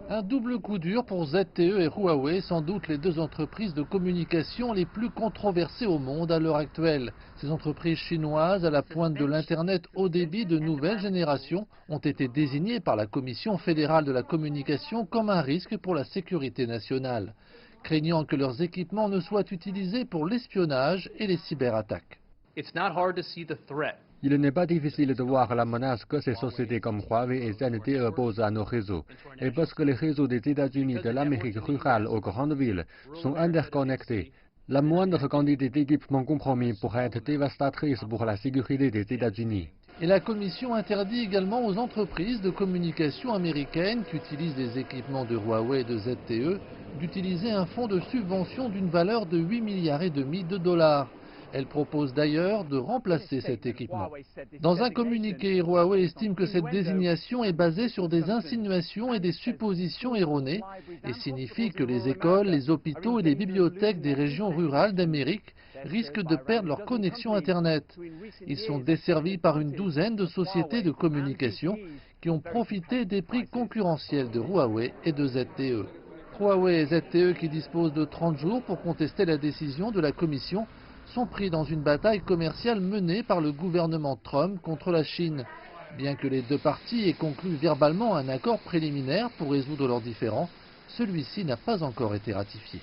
Un double coup dur pour ZTE et Huawei, sans doute les deux entreprises de communication les plus controversées au monde à l'heure actuelle. Ces entreprises chinoises, à la pointe de l'Internet haut débit de nouvelle génération, ont été désignées par la Commission fédérale de la communication comme un risque pour la sécurité nationale, craignant que leurs équipements ne soient utilisés pour l'espionnage et les cyberattaques. Il n'est pas difficile de voir la menace que ces sociétés comme Huawei et ZTE posent à nos réseaux. Et parce que les réseaux des États-Unis de l'Amérique rurale aux grandes villes sont interconnectés, la moindre quantité d'équipements compromis pourrait être dévastatrice pour la sécurité des États-Unis. Et la Commission interdit également aux entreprises de communication américaines qui utilisent des équipements de Huawei et de ZTE d'utiliser un fonds de subvention d'une valeur de 8,5 milliards de dollars. Elle propose d'ailleurs de remplacer cet équipement. Dans un communiqué, Huawei estime que cette désignation est basée sur des insinuations et des suppositions erronées et signifie que les écoles, les hôpitaux et les bibliothèques des régions rurales d'Amérique risquent de perdre leur connexion Internet. Ils sont desservis par une douzaine de sociétés de communication qui ont profité des prix concurrentiels de Huawei et de ZTE. Huawei et ZTE, qui disposent de 30 jours pour contester la décision de la Commission, sont pris dans une bataille commerciale menée par le gouvernement Trump contre la Chine. Bien que les deux parties aient conclu verbalement un accord préliminaire pour résoudre leurs différends, celui-ci n'a pas encore été ratifié.